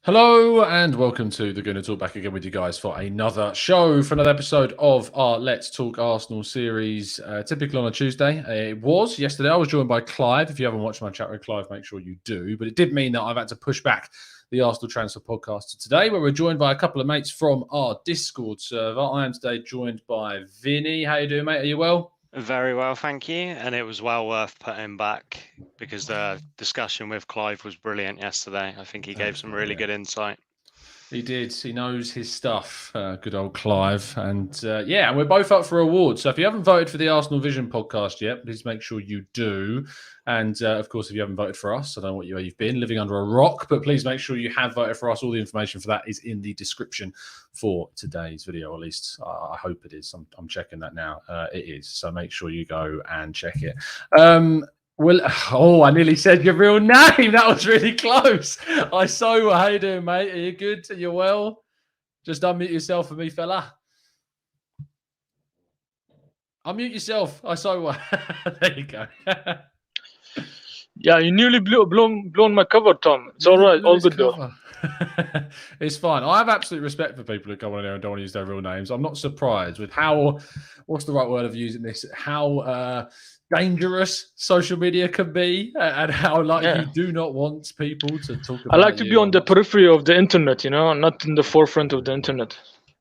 Hello and welcome to the Gooner Talk, back again with you guys for another show, for another episode of our Let's Talk Arsenal series, typically on a Tuesday. It was yesterday. I was joined by Clive. If you haven't watched my chat with Clive, make sure you do. But it did mean that I've had to push back the Arsenal Transfer Podcast to today, where we're joined by a couple of mates from our Discord server. I am today joined by Vinny. How you doing, mate? Are you well? Very well, thank you. And it was well worth putting back because the discussion with Clive was brilliant yesterday. I think he gave some really good insight. He did. He knows his stuff. Good old Clive. And yeah, we're both up for awards. So if you haven't voted for the Arsenal Vision podcast yet, please make sure you do. And of course, if you haven't voted for us, I don't know where you've been, living under a rock, but please make sure you have voted for us. All the information for that is in the description for today's video, or at least I hope it is. I'm checking that now. It is. So make sure you go and check it. I nearly said your real name. That was really close. How you doing, mate? Are you good? Are you well? Just unmute yourself for me, fella. Unmute yourself. There you go. Yeah, you nearly blown my cover, Tom. It's all right. All good, though. It's fine. I have absolute respect for people who come on there and don't want to use their real names. I'm not surprised with how, what's the right word of using this? How dangerous social media can be, and how you do not want people to talk about. I like to be on the periphery of the internet, not in the forefront of the internet.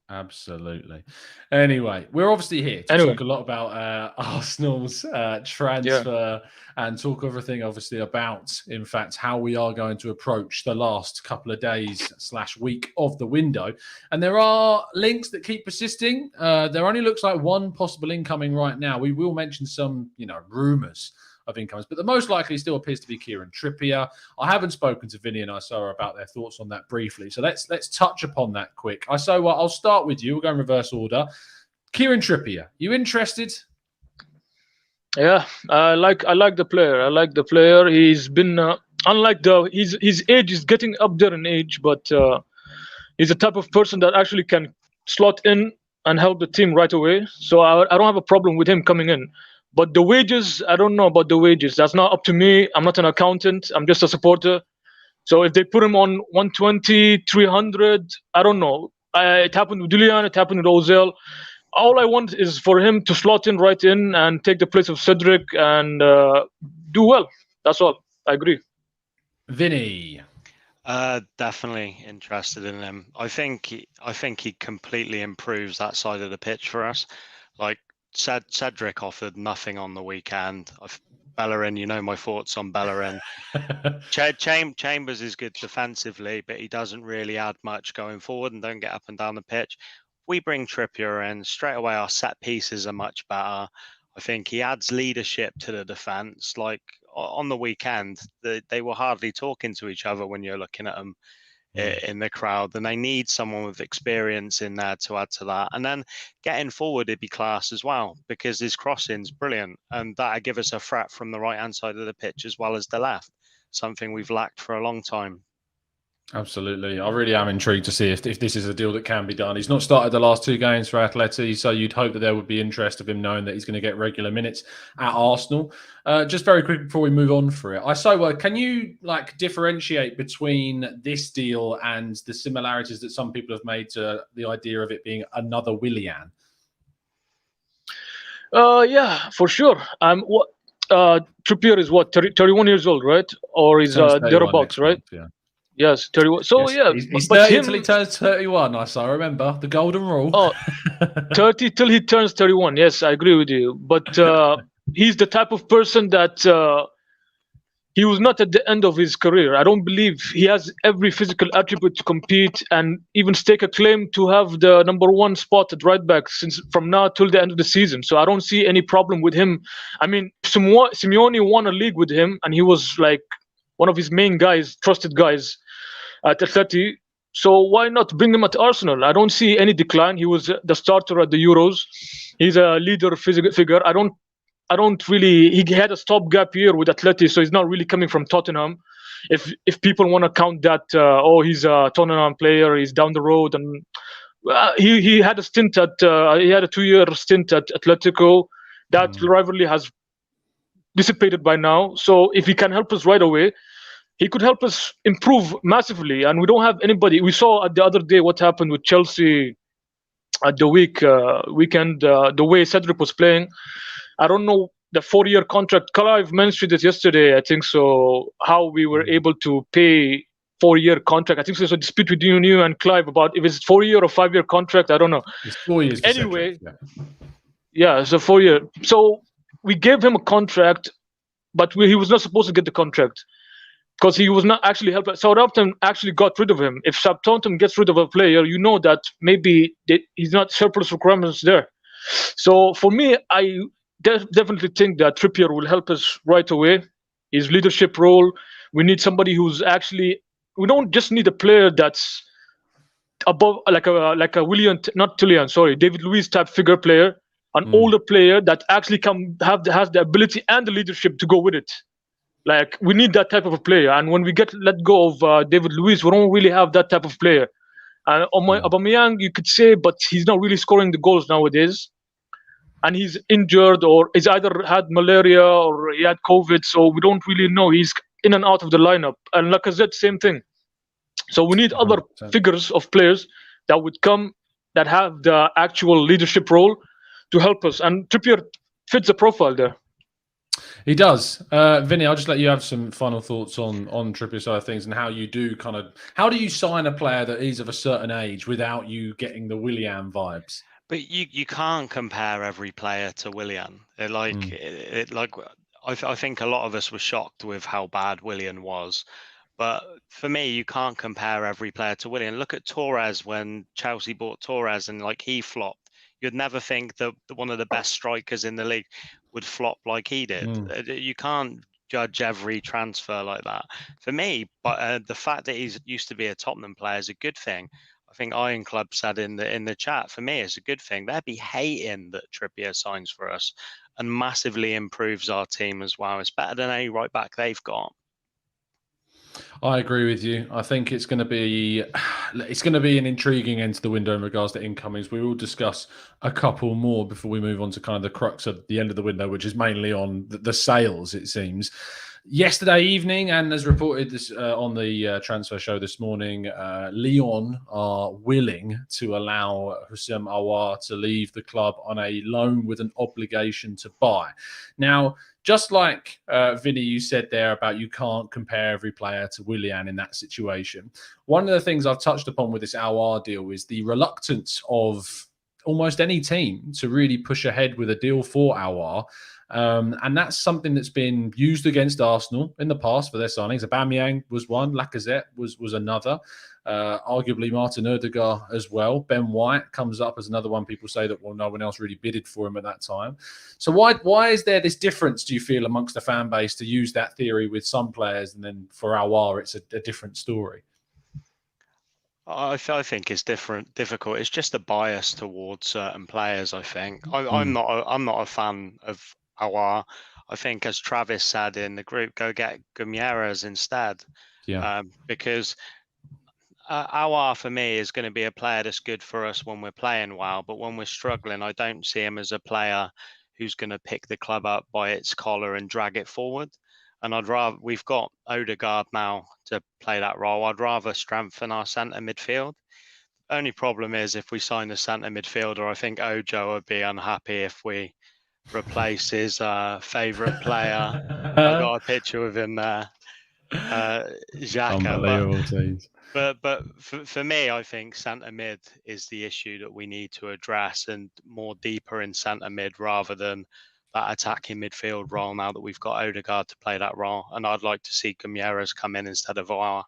Absolutely. Anyway, we're obviously here to talk a lot about Arsenal's transfer and talk everything, obviously, about, in fact, how we are going to approach the last couple of days / week of the window. And there are links that keep persisting. There only looks like one possible incoming right now. We will mention some, rumours of incomings, but the most likely still appears to be Kieran Trippier. I haven't spoken to Vinny and Aouar about their thoughts on that briefly, so let's touch upon that quick. Aouar, I'll start with you. We'll go in reverse order. Kieran Trippier, you interested? Yeah, I like the player. He's been his age is getting up there in age, but he's the type of person that actually can slot in and help the team right away. So I don't have a problem with him coming in. But the wages, I don't know about the wages. That's not up to me. I'm not an accountant. I'm just a supporter. So if they put him on 120, 300, I don't know. It happened with Willian. It happened with Ozil. All I want is for him to slot in right in and take the place of Cedric and do well. That's all. I agree. Vinny. Definitely interested in him. I think he completely improves that side of the pitch for us. Like, Cedric offered nothing on the weekend. Bellerin, my thoughts on Bellerin. Chambers is good defensively, but he doesn't really add much going forward and don't get up and down the pitch. We bring Trippier in, straight away our set pieces are much better. I think he adds leadership to the defence. Like on the weekend, they were hardly talking to each other when you're looking at them in the crowd, and they need someone with experience in there to add to that. And then getting forward, it'd be class as well, because his crossing's brilliant, and that'd give us a threat from the right hand side of the pitch as well as the left, something we've lacked for a long time. Absolutely. I really am intrigued to see if this is a deal that can be done. He's not started the last two games for Atleti, so you'd hope that there would be interest of him knowing that he's going to get regular minutes at Arsenal. Just very quick before we move on for it, can you differentiate between this deal and the similarities that some people have made to the idea of it being another Willian? Yeah, for sure. Trippier is 31 years old, right? Or is thereabouts, right? Yeah. Yes, 31. So yes, yeah, he's 30 until he turns 31. I remember the golden rule. 30 till he turns 31. Yes, I agree with you. But he's the type of person that he was not at the end of his career. I don't believe he has every physical attribute to compete and even stake a claim to have the number one spot at right back from now till the end of the season. So I don't see any problem with him. I mean, Simeone won a league with him, and he was like one of his main guys, trusted guys at Atleti. So why not bring him at Arsenal? I don't see any decline. He was the starter at the Euros. He's a leader figure. I don't really. He had a stopgap year with Atleti, so he's not really coming from Tottenham. If people want to count that, he's a Tottenham player. He's down the road, and he had a stint at. He had a 2-year stint at Atletico. That rivalry has dissipated by now. So if he can help us right away, he could help us improve massively. And we don't have anybody. We saw the other day what happened with Chelsea at the weekend. The way Cedric was playing, I don't know the 4-year contract. Clive mentioned it yesterday, I think so. How we were able to pay 4-year contract. I think there's a dispute between you and Clive about if it's 4-year or 5-year contract. I don't know. It's 4 years. Anyway, Cedric, yeah, it's a 4-year. So we gave him a contract, but he was not supposed to get the contract because he was not actually helping. Southampton actually got rid of him. If Southampton gets rid of a player, you know that maybe he's not surplus requirements there. So for me, I definitely think that Trippier will help us right away. His leadership role. We need somebody who's actually. We don't just need a player that's above like a Willian, not Tillian, sorry, David Luiz type figure player, an older player that actually has the ability and the leadership to go with it. Like we need that type of a player. And when we let go of David Luiz, we don't really have that type of player. And Aubameyang, you could say, but he's not really scoring the goals nowadays. And he's injured, or he's either had malaria or he had COVID, so we don't really know. He's in and out of the lineup. And Lacazette, same thing. So we need other figures of players that would come that have the actual leadership role to help us. And Trippier fits the profile there. He does. Vinny, I'll just let you have some final thoughts on Trippier side of things and how you do how do you sign a player that is of a certain age without you getting the Willian vibes? But you can't compare every player to Willian. I think a lot of us were shocked with how bad Willian was. But for me, you can't compare every player to Willian. Look at Torres when Chelsea bought Torres and he flopped. You'd never think that one of the best strikers in the league would flop like he did. You can't judge every transfer like that. For me, but the fact that he's used to be a Tottenham player is a good thing. I think Iron Club said in the chat, for me, it's a good thing. They'd be hating that Trippier signs for us and massively improves our team as well. It's better than any right back they've got. I agree with you. I think it's going to be an intriguing end to the window in regards to incomings. We will discuss a couple more before we move on to kind of the crux of the end of the window, which is mainly on the sales, it seems. Yesterday evening, and as reported this on the transfer show this morning, Lyon are willing to allow Houssem Aouar to leave the club on a loan with an obligation to buy. Now, just like Vinny, you said there about you can't compare every player to Willian in that situation. One of the things I've touched upon with this Aouar deal is the reluctance of almost any team to really push ahead with a deal for Aouar. And that's something that's been used against Arsenal in the past for their signings. Aubameyang was one, Lacazette was another, arguably Martin Odegaard as well. Ben White comes up as another one. People say that, well, no one else really bidded for him at that time. So why is there this difference, do you feel, amongst the fan base to use that theory with some players and then for Aouar it's a different story? I think it's difficult. It's just a bias towards certain players, I think. I'm not a fan of Aouar. I think, as Travis said in the group, go get Gumieras instead. Yeah. Because Aouar for me is going to be a player that's good for us when we're playing well, but when we're struggling, I don't see him as a player who's going to pick the club up by its collar and drag it forward. And we've got Odegaard now to play that role. I'd rather strengthen our centre midfield. Only problem is if we sign a centre midfielder, I think Ojo would be unhappy if we replace his favourite player. I got a picture of him there, Xhaka. But for me, I think centre mid is the issue that we need to address, and more deeper in centre mid rather than that attacking midfield role now that we've got Odegaard to play that role. And I'd like to see Gumieras come in instead of Aouar.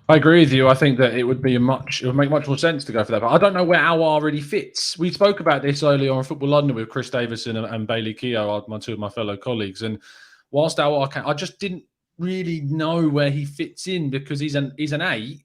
I agree with you. I think that it would make much more sense to go for that. But I don't know where Aouar really fits. We spoke about this earlier on Football London with Chris Davison and Bailey Keogh, two of my fellow colleagues. And whilst Aouar I just didn't really know where he fits in, because he's an 8,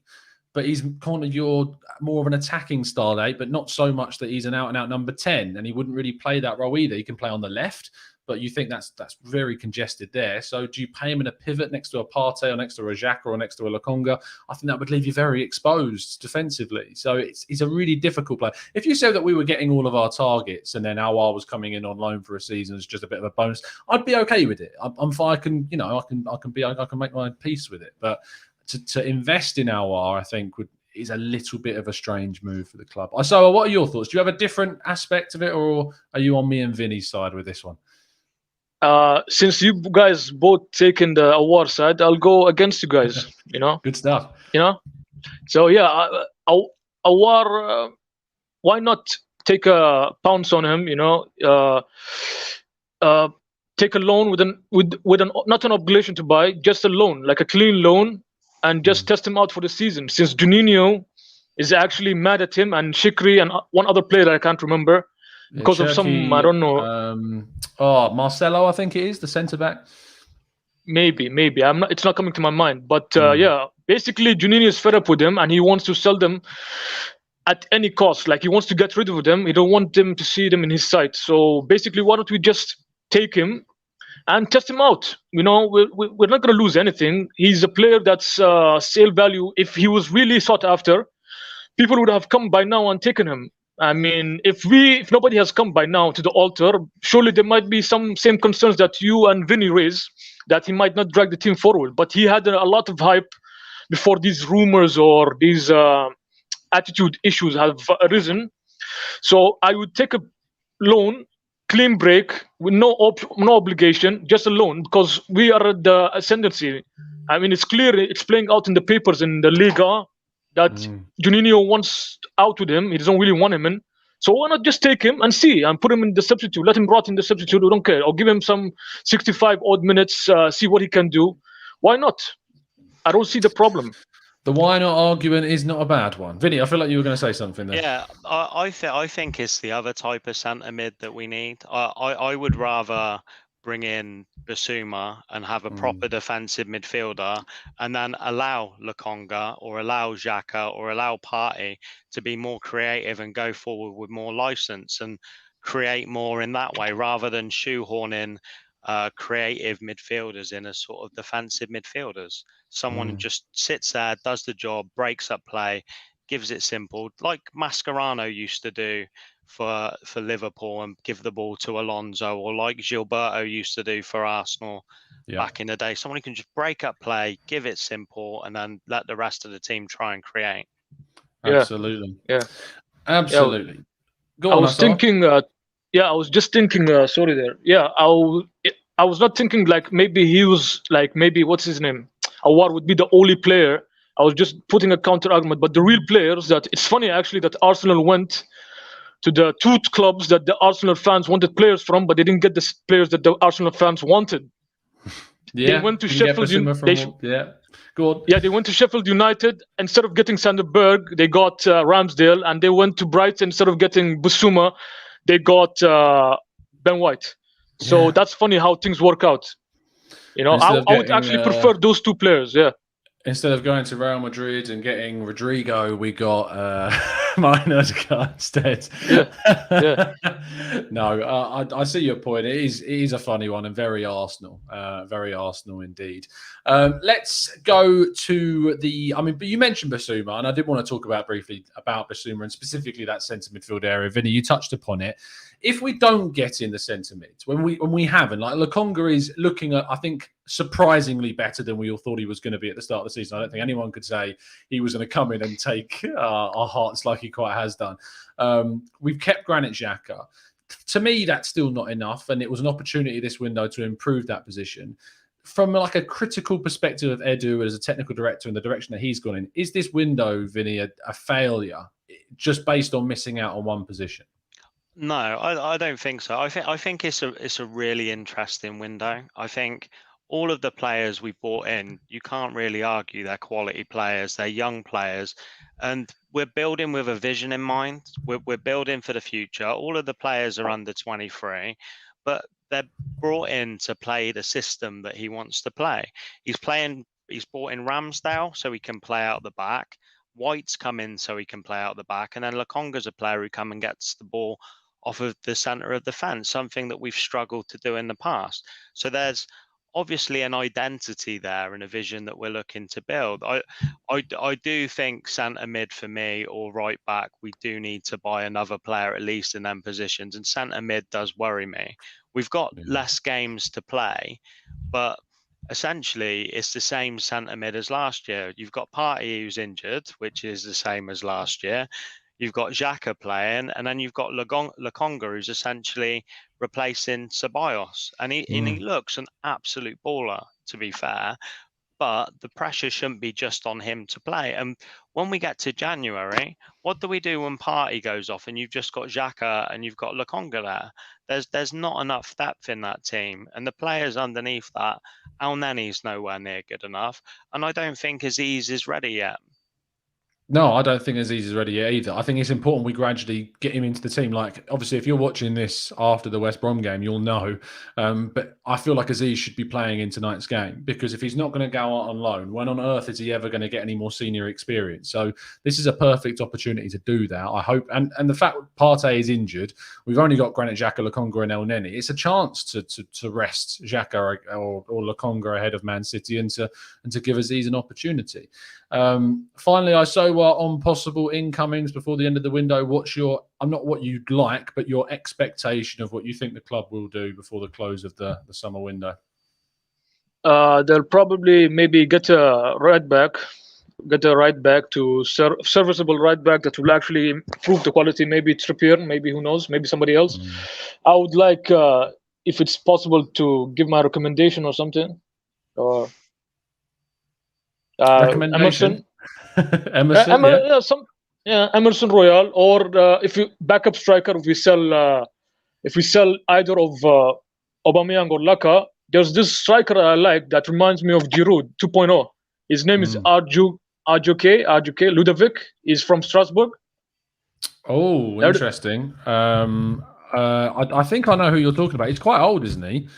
but he's kind of more of an attacking style 8, but not so much that he's an out-and-out number 10. And he wouldn't really play that role either. He can play on the left, but you think that's very congested there. So do you pay him in a pivot next to a Partey or next to a Xhaka or next to a Lokonga? I think that would leave you very exposed defensively. So it's a really difficult play. If you said that we were getting all of our targets and then Aouar was coming in on loan for a season as just a bit of a bonus, I'd be okay with it. I'm fine. I can make my peace with it. But to invest in Aouar, I think is a little bit of a strange move for the club. So what are your thoughts? Do you have a different aspect of it, or are you on me and Vinny's side with this one? Since you guys both taken the Aouar side, I'll go against you guys. Good stuff. So yeah, Aouar, why not take a pounce on him? Take a loan with an not an obligation to buy, just a loan, like a clean loan, and just test him out for the season. Since Juninho is actually mad at him, and Shikri and one other player that I can't remember because of some, I don't know. Marcelo, I think it is the centre back. Maybe it's not coming to my mind. But basically Juninho is fed up with him, and he wants to sell them at any cost. Like, he wants to get rid of them. He don't want them to see them in his sight. So basically, why don't we just take him and test him out? We're not going to lose anything. He's a player that's sale value. If he was really sought after, people would have come by now and taken him. I mean, if nobody has come by now to the altar, surely there might be some same concerns that you and Vinny raise, that he might not drag the team forward. But he had a lot of hype before these rumors or these attitude issues have arisen. So I would take a loan, clean break, with no obligation, just a loan, because we are at the ascendancy. I mean, it's clear, it's playing out in the papers in the Liga that Juninho wants out with him. He doesn't really want him in. So why not just take him and see, and put him in the substitute, let him rot in the substitute, we don't care, or give him some 65 odd minutes, see what he can do. Why not? I don't see the problem. The why not argument is not a bad one. Vinny, I feel like you were going to say something there. Yeah, I think it's the other type of centre mid that we need. I would rather bring in Bissouma and have a proper defensive midfielder, and then allow Lokonga or allow Xhaka or allow Partey to be more creative and go forward with more license and create more in that way, rather than shoehorning creative midfielders in as sort of defensive midfielders. Someone who just sits there, does the job, breaks up play, gives it simple, like Mascherano used to do for Liverpool, and give the ball to Alonso, or like Gilberto used to do for Arsenal back in the day. Someone who can just break up play, give it simple, and then let the rest of the team try and create. Absolutely. Absolutely. Yeah. Go on, I was thinking, I was just thinking, sorry there. Yeah, I was not thinking like maybe he was like, maybe what's his name? Aouar would be the only player. I was just putting a counter argument, but the real players that it's funny actually that Arsenal went to the two clubs that the Arsenal fans wanted players from, but they didn't get the players that the Arsenal fans wanted. They went to Sheffield United. Go on. Yeah, they went to Sheffield United. Instead of getting Sander Berg, they got Ramsdale, and they went to Brighton. Instead of getting Bissouma, they got Ben White. So that's funny how things work out. I would actually prefer those two players. Yeah. Instead of going to Real Madrid and getting Rodrigo, we got Martin Odegaard instead. No, I see your point. It is a funny one and very Arsenal indeed. Let's go to but you mentioned Bissouma, and I did want to talk briefly about Bissouma and specifically that centre midfield area. Vinny, you touched upon it. If we don't get in the centre mid, when we haven't, like Lokonga is looking at, I think, surprisingly better than we all thought he was going to be at the start of the season. I don't think anyone could say he was going to come in and take our hearts like he quite has done. We've kept Granit Xhaka. To me, that's still not enough, and it was an opportunity this window to improve that position. From like a critical perspective of Edu as a technical director and the direction that he's gone in, is this window, Vinny, a failure just based on missing out on one position? No, I don't think so. I think it's a really interesting window. I think all of the players we brought in, you can't really argue they're quality players. They're young players, and we're building with a vision in mind. We're building for the future. All of the players are under 23, but they're brought in to play the system that he wants to play. He's brought in Ramsdale so he can play out the back. White's come in so he can play out the back, and then Lokonga's a player who come and gets the ball off of the centre of the fence, something that we've struggled to do in the past. So there's obviously an identity there and a vision that we're looking to build. I do think centre mid for me, or right back, we do need to buy another player at least in them positions, and centre mid does worry me. We've got less games to play, but essentially it's the same centre mid as last year. You've got Partey who's injured, which is the same as last year. You've got Xhaka playing, and then you've got Lokonga, who's essentially replacing Ceballos, and he looks an absolute baller, to be fair. But the pressure shouldn't be just on him to play. And when we get to January, what do we do when Partey goes off and you've just got Xhaka and you've got Lokonga there? There's not enough depth in that team, and the players underneath that, El Nene's nowhere near good enough, and I don't think Aziz is ready yet. No, I don't think Aziz is ready yet either. I think it's important we gradually get him into the team. Like, obviously, if you're watching this after the West Brom game, you'll know. But I feel like Aziz should be playing in tonight's game, because if he's not going to go out on loan, when on earth is he ever going to get any more senior experience? So this is a perfect opportunity to do that, I hope. And the fact that Partey is injured, we've only got Granit Xhaka, Lokonga and El Neni. It's a chance to rest Xhaka or Lokonga ahead of Man City and to give Aziz an opportunity. Finally, I saw on possible incomings before the end of the window. What's your, not what you'd like, but your expectation of what you think the club will do before the close of the summer window? They'll probably maybe get a right back to serviceable right back that will actually improve the quality. Maybe Trippier, maybe who knows, maybe somebody else. I would like, if it's possible, to give my recommendation or something. Or recommendation. Emerson, Emerson Royal, or if you backup striker, if we sell either of Aubameyang or Laka. There's this striker I like that reminds me of Giroud 2.0. His name is Arjuke Ludovic. He's from Strasbourg. Oh, interesting. I think I know who you're talking about. He's quite old, isn't he?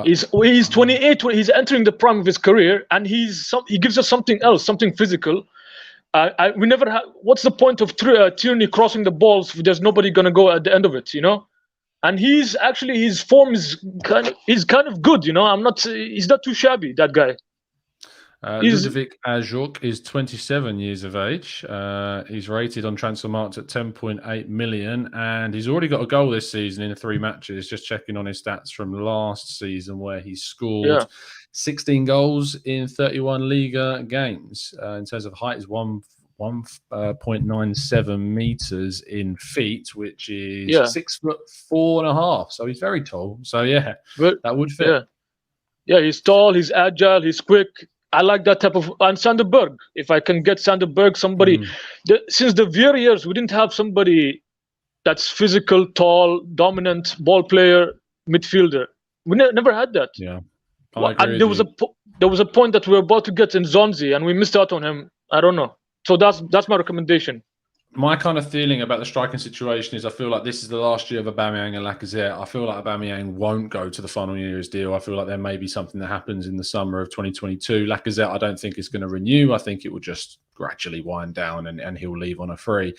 He's 28. He's entering the prime of his career, and he gives us something else, something physical. We never have. What's the point of Tierney crossing the balls if there's nobody gonna go at the end of it, you know? And his form is kind of good, you know. He's not too shabby, that guy. Ludovic Ajorc is 27 years of age. He's rated on Transfermarkt at 10.8 million, and he's already got a goal this season in 3 matches. Just checking on his stats from last season, where he scored 16 goals in 31 Liga games. In terms of height, is 1.97 meters in feet, which is 6'4.5". So he's very tall. So that would fit. Yeah, he's tall, he's agile, he's quick. I like that type of. And Sanderberg, if I can get Sanderberg, somebody. Since the Vieira years, we didn't have somebody that's physical, tall, dominant ball player, midfielder. We never had that. Yeah. And there was a point that we were about to get in Zonzi, and we missed out on him. I don't know. So that's my recommendation. My kind of feeling about the striking situation is I feel like this is the last year of Aubameyang and Lacazette. I feel like Aubameyang won't go to the final year of his deal. I feel like there may be something that happens in the summer of 2022. Lacazette, I don't think is going to renew. I think it will just gradually wind down and he'll leave on a free,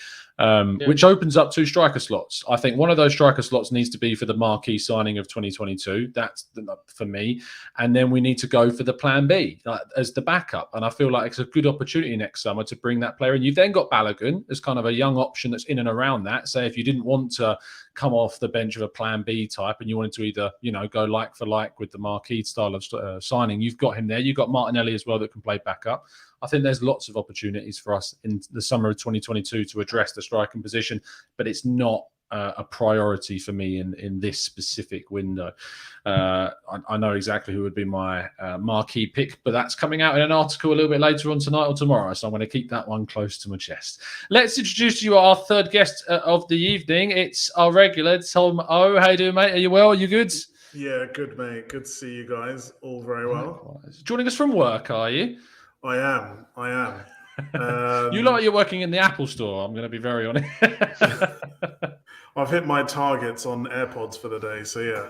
which opens up 2 striker slots. I think one of those striker slots needs to be for the marquee signing of 2022. That's for me. And then we need to go for the plan B as the backup. And I feel like it's a good opportunity next summer to bring that player in. You've then got Bellerin as kind of a young option that's in and around that. Say if you didn't want to come off the bench of a plan B type and you wanted to either, go like for like with the marquee style of signing, you've got him there. You've got Martinelli as well that can play backup. I think there's lots of opportunities for us in the summer of 2022 to address the striking position, but it's not a priority for me in this specific window. I know exactly who would be my marquee pick, but that's coming out in an article a little bit later on tonight or tomorrow, so I'm going to keep that one close to my chest. Let's introduce you our third guest of the evening. It's our regular, Tom O. How you doing, mate? Are you well? Are you good? Yeah, good, mate. Good to see you guys. All very well. Joining us from work, are you? I am. You look like you're working in the Apple store. I'm going to be very honest. I've hit my targets on AirPods for the day, so yeah.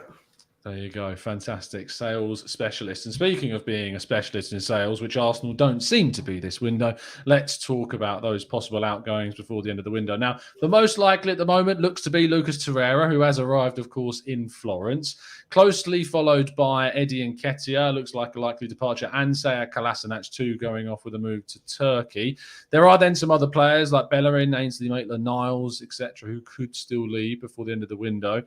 There you go. Fantastic. Sales specialist. And speaking of being a specialist in sales, which Arsenal don't seem to be this window, let's talk about those possible outgoings before the end of the window. Now, the most likely at the moment looks to be Lucas Torreira, who has arrived, of course, in Florence, closely followed by Eddie Nketiah, looks like a likely departure, and Sead Kolasinac, too, going off with a move to Turkey. There are then some other players like Bellerin, Ainsley Maitland-Niles, etc., who could still leave before the end of the window.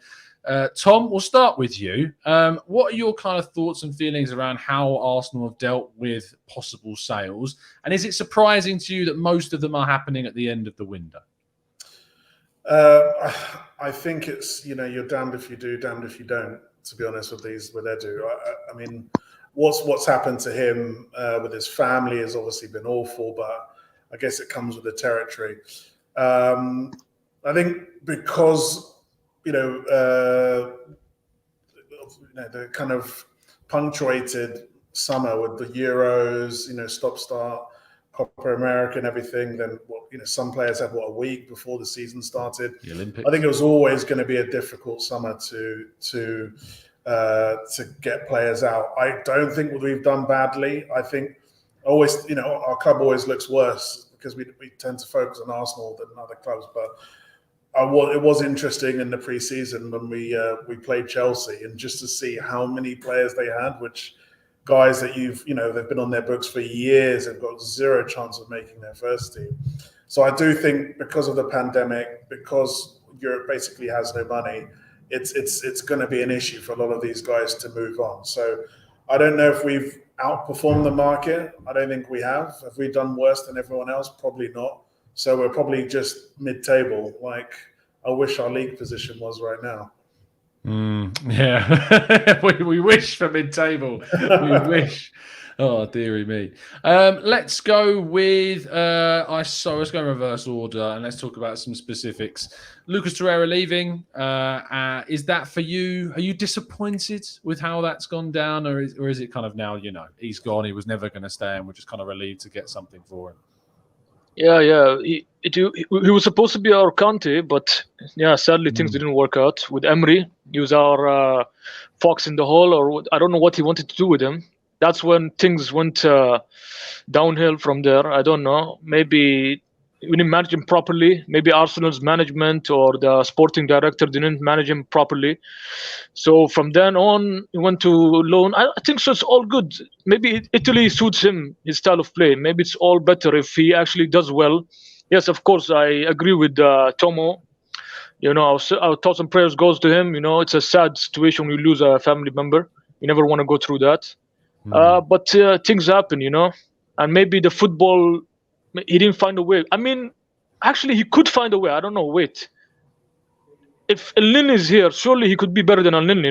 Tom, we'll start with you. What are your kind of thoughts and feelings around how Arsenal have dealt with possible sales? And is it surprising to you that most of them are happening at the end of the window? I think it's, you're damned if you do, damned if you don't, to be honest, with Edu. I mean, what's happened to him with his family has obviously been awful, but I guess it comes with the territory. I think because the kind of punctuated summer with the Euros, stop-start, Copa America and everything. Then, some players had a week before the season started. The Olympics. I think it was always going to be a difficult summer to get players out. I don't think we've done badly. I think always, our club always looks worse because we tend to focus on Arsenal than other clubs, but. It was interesting in the pre-season when we played Chelsea, and just to see how many players they had, which guys that they've been on their books for years and got zero chance of making their first team. So I do think because of the pandemic, because Europe basically has no money, it's going to be an issue for a lot of these guys to move on. So I don't know if we've outperformed the market. I don't think we have. Have we done worse than everyone else? Probably not. So we're probably just mid-table, like I wish our league position was right now. Yeah, we wish for mid-table. We wish. Oh, dearie me. Let's go with, let's go in reverse order and let's talk about some specifics. Lucas Torreira leaving. Is that for you? Are you disappointed with how that's gone down, or is it kind of now, he's gone, he was never going to stay, and we're just kind of relieved to get something for him? Yeah. He was supposed to be our Kante, but sadly things didn't work out with Emery. He was our fox in the hole, or I don't know what he wanted to do with him. That's when things went downhill from there. I don't know. Maybe we didn't manage him properly. Maybe Arsenal's management or the sporting director didn't manage him properly. So from then on, he went to loan. I think so. It's all good. Maybe Italy suits him, his style of play. Maybe it's all better if he actually does well. Yes, of course, I agree with Tomo. Our thoughts and prayers goes to him. It's a sad situation when you lose a family member. You never want to go through that. But things happen, and maybe the football, he didn't find a way. I mean, actually, he could find a way. I don't know. Wait. If El-Nin is here, surely he could be better than El-Nin,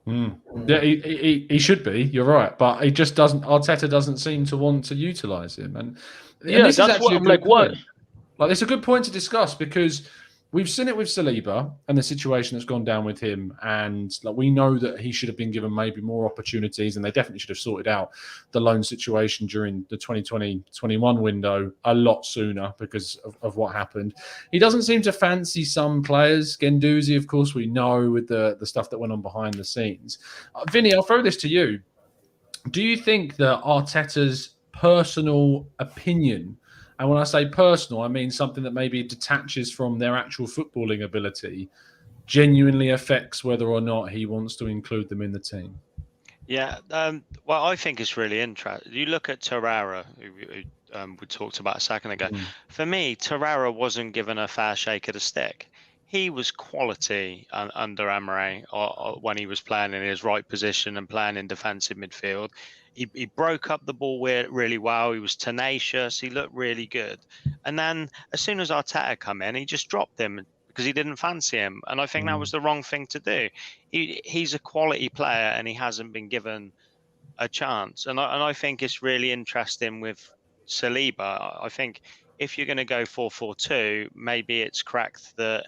Yeah, he should be. You're right, but he just doesn't. Arteta doesn't seem to want to utilize him, and this that's what I'm like. What? Like, it's a good point to discuss because we've seen it with Saliba and the situation that's gone down with him, and we know that he should have been given maybe more opportunities, and they definitely should have sorted out the loan situation during the 2020-21 window a lot sooner because of what happened. He doesn't seem to fancy some players. Guendouzi, of course, we know with the stuff that went on behind the scenes. Vinny, I'll throw this to you. Do you think that Arteta's personal opinion, and when I say personal, I mean something that maybe detaches from their actual footballing ability, genuinely affects whether or not he wants to include them in the team? Yeah, well, I think it's really interesting. You look at Torreira, who we talked about a second ago. For me, Torreira wasn't given a fair shake of the stick. He was quality under Emery when he was playing in his right position and playing in defensive midfield. He broke up the ball really well. He was tenacious. He looked really good. And then as soon as Arteta come in, he just dropped him because he didn't fancy him. And I think that was the wrong thing to do. He's a quality player and he hasn't been given a chance. And I think it's really interesting with Saliba. I think if you're going to go 4-4-2, maybe it's correct that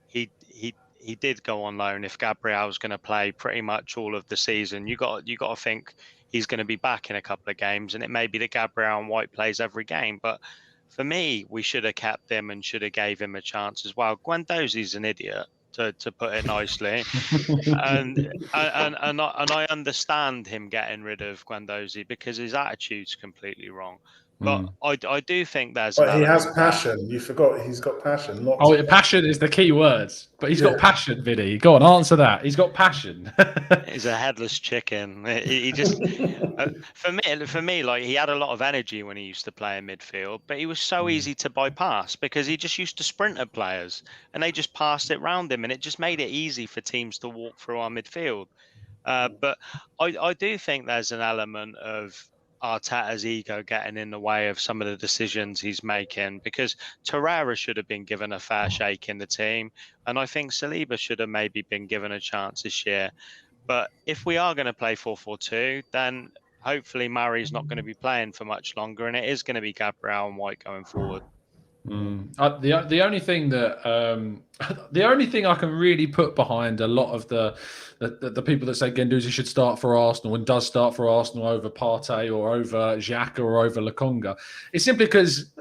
he did go on loan. If Gabriel's going to play pretty much all of the season, you got to think he's going to be back in a couple of games, and it may be that Gabriel and White plays every game. But for me, we should have kept him and should have gave him a chance as well. Guendouzi's an idiot. to put it nicely. and I understand him getting rid of Guendouzi because his attitude's completely wrong. But I do think there's. But he has passion. You forgot he's got passion. Passion is the key word. But he's got passion, Vinny. Go on, answer that. He's got passion. He's a headless chicken. He just for me, like, he had a lot of energy when he used to play in midfield, but he was so easy to bypass because he just used to sprint at players and they just passed it round him, and it just made it easy for teams to walk through our midfield. But I do think there's an element of Arteta's ego getting in the way of some of the decisions he's making, because Torreira should have been given a fair shake in the team, and I think Saliba should have maybe been given a chance this year. But if we are going to play 4-4-2, then hopefully Murray's not going to be playing for much longer, and it is going to be Gabriel and White going forward. The only thing I can really put behind a lot of the people that say Guendouzi should start for Arsenal and does start for Arsenal over Partey or over Xhaka or over Lokonga is simply because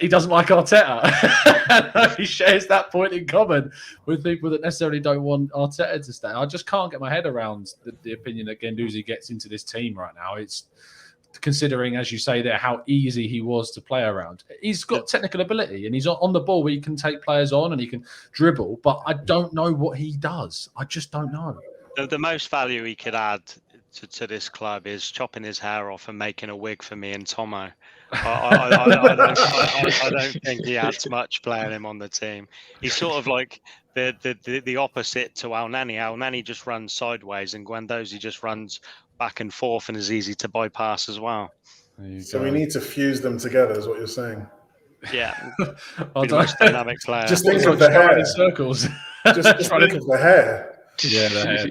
he doesn't like Arteta. He shares that point in common with people that necessarily don't want Arteta to stay. I just can't get my head around the opinion that Guendouzi gets into this team right now. It's considering, as you say there, how easy he was to play around. He's got technical ability and he's on the ball where he can take players on and he can dribble, but I don't know what he does. I just don't know. The most value he could add to this club is chopping his hair off and making a wig for me and Tomo. I don't think he adds much playing him on the team. He's sort of like the opposite to Al Nani. Al Nani just runs sideways and Guendouzi just runs back and forth and is easy to bypass as well. So we need to fuse them together, is what you're saying. Yeah, the most dynamic player. Just think of the hair in circles. just think of the hair. Yeah, the hair.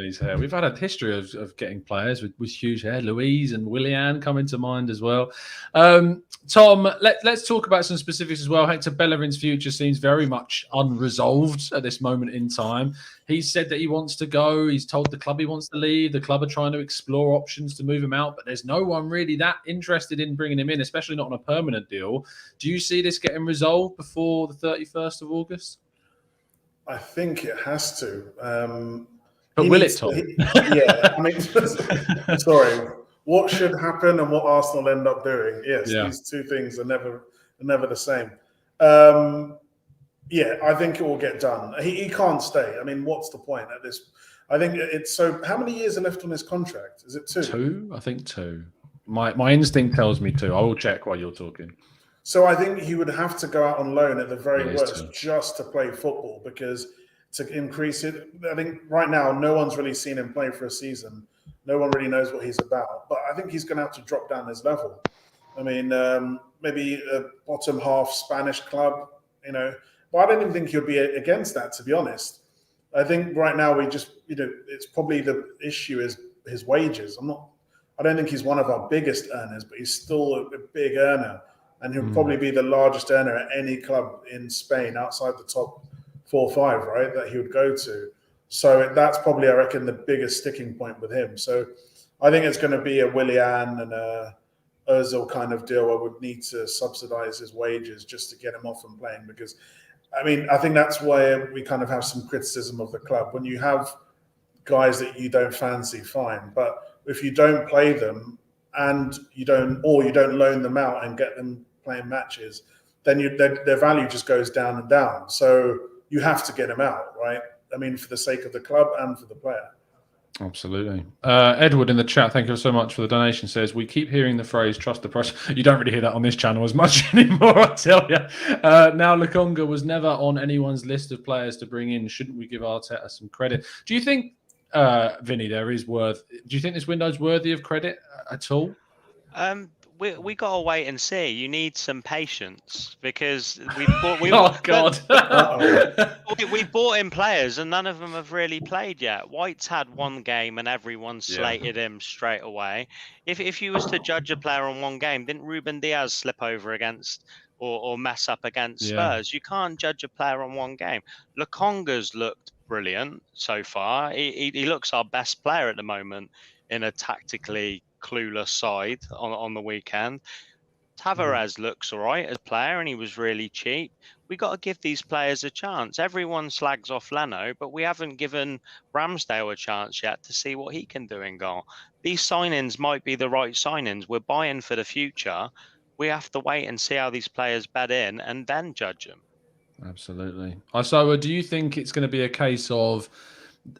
His hair. We've had a history of getting players with huge hair. Louise and Willian come into mind as well. Tom, let's talk about some specifics as well. Hector Bellerin's future seems very much unresolved at this moment in time. He's said that he wants to go. He's told the club he wants to leave. The club are trying to explore options to move him out, but there's no one really that interested in bringing him in, especially not on a permanent deal. Do you see this getting resolved before the 31st of August? I think it has to. But will it, Tom? Yeah. I mean, sorry. What should happen and what Arsenal end up doing? Yes, these two things are never the same. Yeah, I think it will get done. He can't stay. I mean, what's the point at this? I think it's so. How many years are left on his contract? Is it 2? 2? I think 2. My instinct tells me 2. I will check while you're talking. So I think he would have to go out on loan at the very worst just to play football, because to increase it, I think right now no one's really seen him play for a season. No one really knows what he's about. But I think he's going to have to drop down his level. I mean, maybe a bottom half Spanish club, But I don't even think he'll be against that, to be honest. I think right now it's probably the issue is his wages. I don't think he's one of our biggest earners, but he's still a big earner. And he'll probably be the largest earner at any club in Spain outside the top 4 or 5, right, that he would go to. So that's probably, I reckon, the biggest sticking point with him. So I think it's going to be a Willian and a Ozil kind of deal. I would need to subsidise his wages just to get him off from playing, because, I mean, I think that's where we kind of have some criticism of the club. When you have guys that you don't fancy, fine. But if you don't play them and you don't loan them out and get them playing matches, then their value just goes down and down. So you have to get them out, right? I mean, for the sake of the club and for the player. Absolutely. Edward in the chat, thank you so much for the donation, says, we keep hearing the phrase, trust the process. You don't really hear that on this channel as much anymore, I tell you. Now, Lokonga was never on anyone's list of players to bring in. Shouldn't we give Arteta some credit? Do you think, Vinny, do you think this window's worthy of credit at all? We gotta wait and see. You need some patience, because we bought in players and none of them have really played yet. White's had 1 game and everyone slated him straight away. If you was to judge a player on 1 game, didn't Ruben Diaz slip over against or mess up against Spurs? You can't judge a player on 1 game. Lokonga's looked brilliant so far. He looks our best player at the moment in a tactically clueless side on the weekend. Tavares looks all right as a player, and he was really cheap. We got to give these players a chance. Everyone slags off Leno, but we haven't given Ramsdale a chance yet to see what he can do in goal. These signings might be the right signings. We're buying for the future. We have to wait and see how these players bed in and then judge them. Absolutely. So do you think it's going to be a case of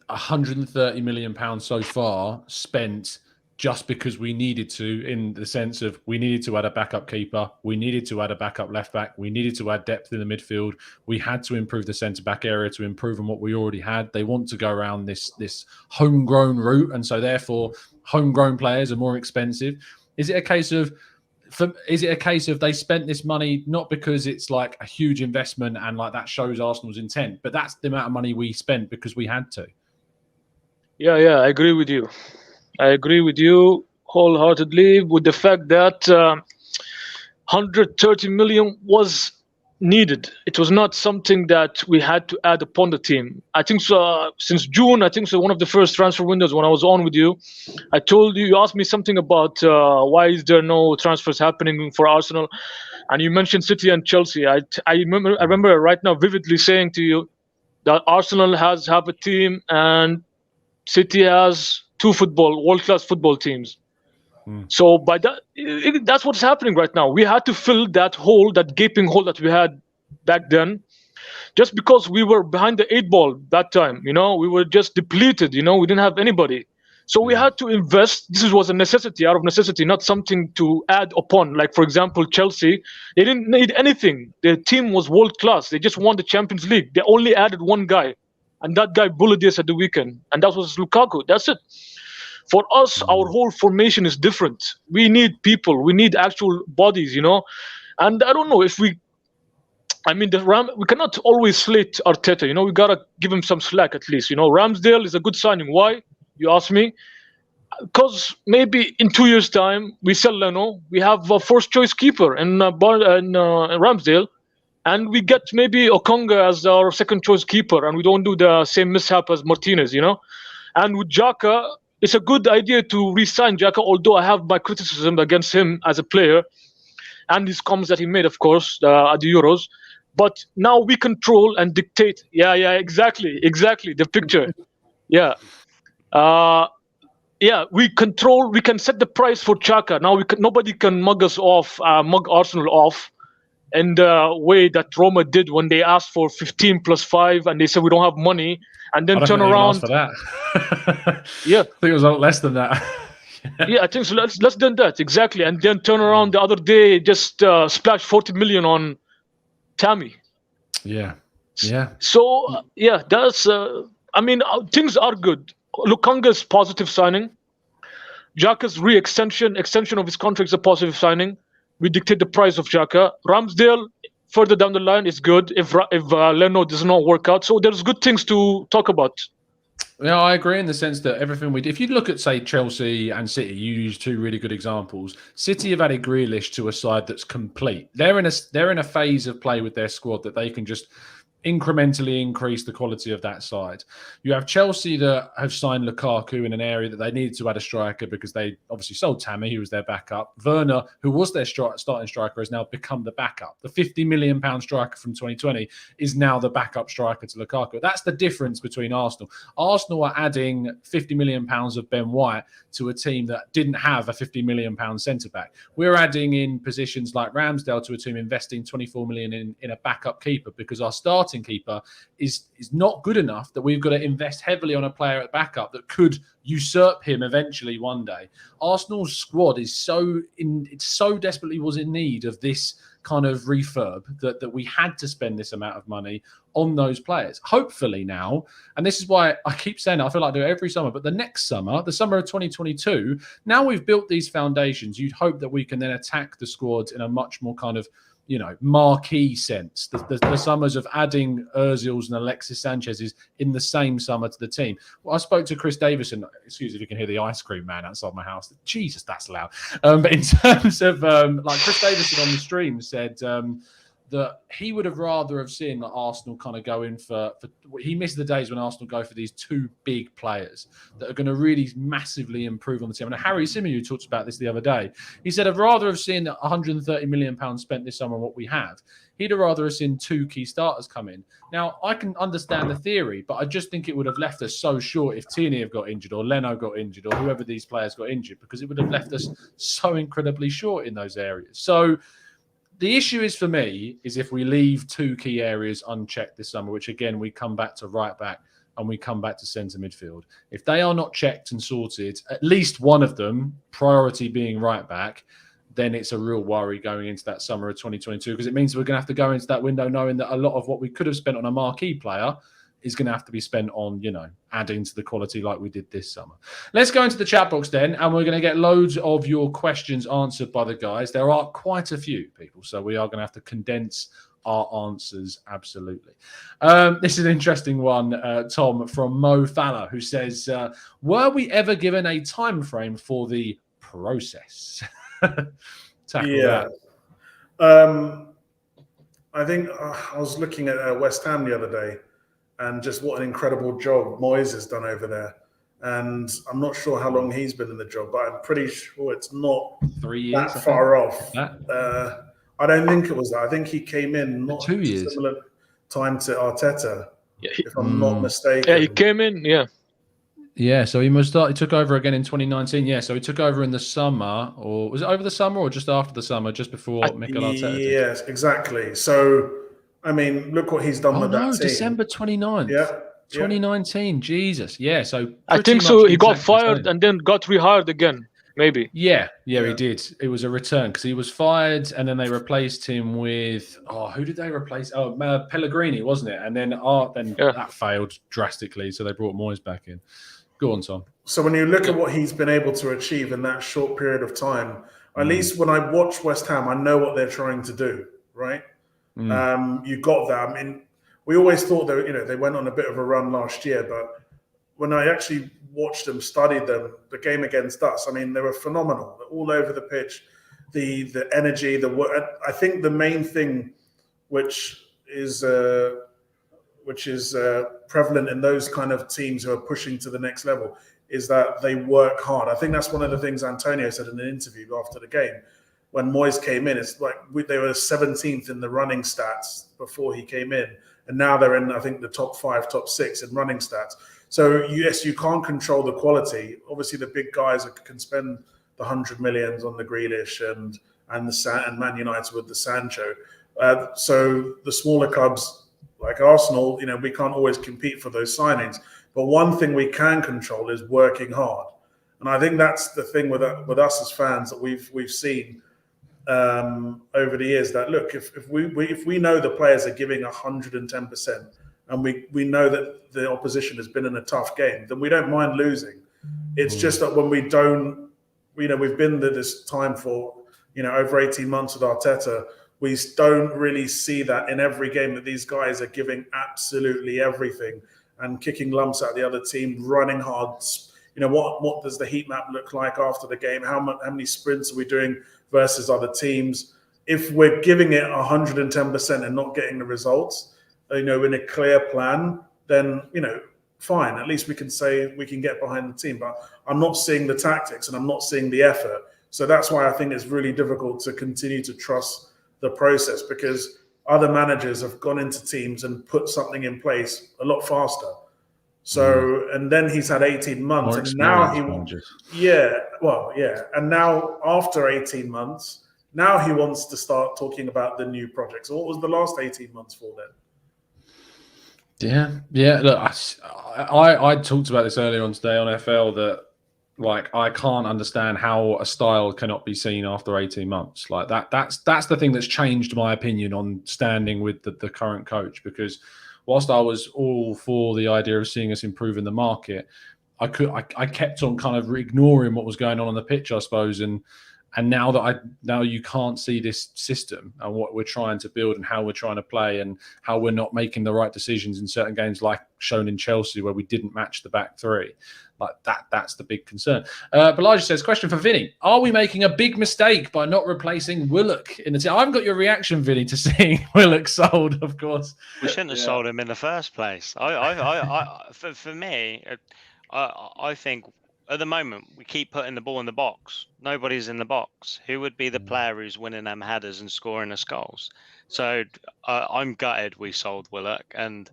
£130 million so far spent just because we needed to, in the sense of we needed to add a backup keeper, we needed to add a backup left back, we needed to add depth in the midfield, we had to improve the centre back area to improve on what we already had? They want to go around this homegrown route, and so therefore homegrown players are more expensive. Is it a case of they spent this money not because it's like a huge investment and like that shows Arsenal's intent, but that's the amount of money we spent because we had to? Yeah, I agree with you. I agree with you wholeheartedly with the fact that 130 million was needed. It was not something that we had to add upon the team. I think so, since June, I think so one of the first transfer windows when I was on with you, I told you, you asked me something about why is there no transfers happening for Arsenal, and you mentioned City and Chelsea. I remember right now vividly saying to you that Arsenal have a team and City has two world-class football teams. So by that, that's what's happening right now. We had to fill that hole, that gaping hole that we had back then, just because we were behind the 8 ball that time. We were just depleted. We didn't have anybody. So we had to invest. This was a necessity, out of necessity, not something to add upon. Like, for example, Chelsea, they didn't need anything. Their team was world-class. They just won the Champions League. They only added one guy, and that guy bullied us at the weekend, and that was Lukaku. That's it. For us, our whole formation is different. We need people. We need actual bodies, And I don't know if we cannot always slate Arteta. We got to give him some slack at least. Ramsdale is a good signing. Why? You ask me. Because maybe in 2 years' time, we sell Leno. We have a first-choice keeper in Ramsdale. And we get maybe Okonga as our second-choice keeper. And we don't do the same mishap as Martinez, And with Xhaka, it's a good idea to re-sign Xhaka, although I have my criticism against him as a player and his comments that he made, of course, at the Euros. But now we control and dictate. Yeah, exactly. The picture. Yeah. We control. We can set the price for Xhaka. Now nobody can mug Arsenal off in the way that Roma did when they asked for 15 plus 5 and they said we don't have money. And then turn around for that. Yeah, I think it was a lot less than that. Yeah, I think so. Less than that, exactly. And then turn around the other day, just splash 40 million on Tammy. Yeah. So that's. Things are good. Lukanga's positive signing. Xhaka's extension of his contract is a positive signing. We dictate the price of Xhaka. Ramsdale, further down the line, is good if Leno does not work out. So there's good things to talk about. Yeah, I agree in the sense that everything we did. If you look at, say, Chelsea and City, you use two really good examples. City have added Grealish to a side that's complete. They're in a phase of play with their squad that they can just incrementally increase the quality of that side. You have Chelsea that have signed Lukaku in an area that they needed to add a striker because they obviously sold Tammy, who was their backup. Werner, who was their starting striker, has now become the backup. The £50 million striker from 2020 is now the backup striker to Lukaku. That's the difference between Arsenal. Arsenal are adding £50 million of Ben White to a team that didn't have a £50 million centre-back. We're adding in positions like Ramsdale to a team investing £24 million in a backup keeper because our starting keeper is not good enough that we've got to invest heavily on a player at backup that could usurp him eventually one day. Arsenal's squad is so desperately was in need of this kind of refurb that we had to spend this amount of money on those players. Hopefully now, and this is why I keep saying it, I feel like I do it every summer, but the next summer, the summer of 2022, now we've built these foundations, you'd hope that we can then attack the squads in a much more kind of marquee sense. The summers of adding Ozils and Alexis Sanchez's in the same summer to the team. Well, I spoke to Chris Davison. Excuse me if you can hear the ice cream man outside my house. Jesus, that's loud. But in terms of Chris Davison on the stream said that he would have rather have seen that Arsenal kind of go in for he missed the days when Arsenal go for these two big players that are going to really massively improve on the team. And Harry Symeou talked about this the other day. He said, I'd rather have seen that £130 million spent this summer on what we have. He'd have rather have seen two key starters come in. Now, I can understand the theory, but I just think it would have left us so short if Tierney have got injured or Leno got injured or whoever these players got injured, because it would have left us so incredibly short in those areas. So the issue is, for me, is if we leave two key areas unchecked this summer, which again, we come back to right back and we come back to centre midfield. If they are not checked and sorted, at least one of them, priority being right back, then it's a real worry going into that summer of 2022, because it means we're going to have to go into that window knowing that a lot of what we could have spent on a marquee player is going to have to be spent on, adding to the quality like we did this summer. Let's go into the chat box then, and we're going to get loads of your questions answered by the guys. There are quite a few people, so we are going to have to condense our answers absolutely. This is an interesting one, Tom, from Mo Falla, who says, were we ever given a time frame for the process? Tackle that. I think I was looking at West Ham the other day, and just what an incredible job Moyes has done over there. And I'm not sure how long he's been in the job, but I'm pretty sure it's not 3 years, that far off. I don't think it was that. I think he came in not 2 years. Similar time to Arteta, if I'm not mistaken. Yeah, he came in, Yeah, so he took over again in 2019. Yeah, so he took over in the summer, or was it over the summer or just after the summer, just before Mikel Arteta did? Yes, exactly. So, I mean, look what he's done with that team. December 29th. Yeah. 2019. Jesus. Yeah, so I think so. He got fired and then got rehired again, maybe. Yeah, he did. It was a return because he was fired and then they replaced him with, who did they replace? Pellegrini, wasn't it? And then that failed drastically, so they brought Moyes back in. Go on, Tom. So when you look at what he's been able to achieve in that short period of time, at least when I watch West Ham, I know what they're trying to do, right? You got that. I mean, we always thought that they went on a bit of a run last year, but when I actually watched them, studied them, the game against us, I mean, they were phenomenal. They're all over the pitch, the energy, the work. I think the main thing, which is prevalent in those kind of teams who are pushing to the next level, is that they work hard. I think that's one of the things Antonio said in an interview after the game. When Moyes came in, it's like they were 17th in the running stats before he came in. And now they're in, I think, the top 5, top 6 in running stats. So, yes, you can't control the quality. Obviously, the big guys can spend the 100 millions on the Grealish and Man United with the Sancho. So the smaller clubs like Arsenal, we can't always compete for those signings. But one thing we can control is working hard. And I think that's the thing with us as fans that we've seen over the years, that look, if we know the players are giving 110% and we know that the opposition has been in a tough game, then we don't mind losing. It's just that when we don't, we've been there this time for over 18 months with Arteta, we don't really see that in every game that these guys are giving absolutely everything and kicking lumps at the other team, running hard. What does the heat map look like after the game? How many sprints are we doing versus other teams? If we're giving it 110% and not getting the results, in a clear plan, then, fine. At least we can say we can get behind the team. But I'm not seeing the tactics and I'm not seeing the effort. So that's why I think it's really difficult to continue to trust the process, because other managers have gone into teams and put something in place a lot faster. So, and then he's had 18 months, and now and now after 18 months, now he wants to start talking about the new projects. What was the last 18 months for then? Yeah. Look, I talked about this earlier on today on FL that, I can't understand how a style cannot be seen after 18 months. That's the thing that's changed my opinion on standing with the current coach, because whilst I was all for the idea of seeing us improve in the market, I kept on kind of ignoring what was going on the pitch, I suppose, and And now you can't see this system and what we're trying to build and how we're trying to play and how we're not making the right decisions in certain games, like shown in Chelsea where we didn't match the back three. Like that's the big concern. Bellerin says, question for Vinny. Are we making a big mistake by not replacing Willock in the team? I haven't got your reaction, Vinny, to seeing Willock sold, of course. We shouldn't have sold him in the first place. For me, I think at the moment we keep putting the ball in the box. Nobody's in the box. Who would be the player who's winning them headers and scoring the goals? So I'm gutted we sold Willock, and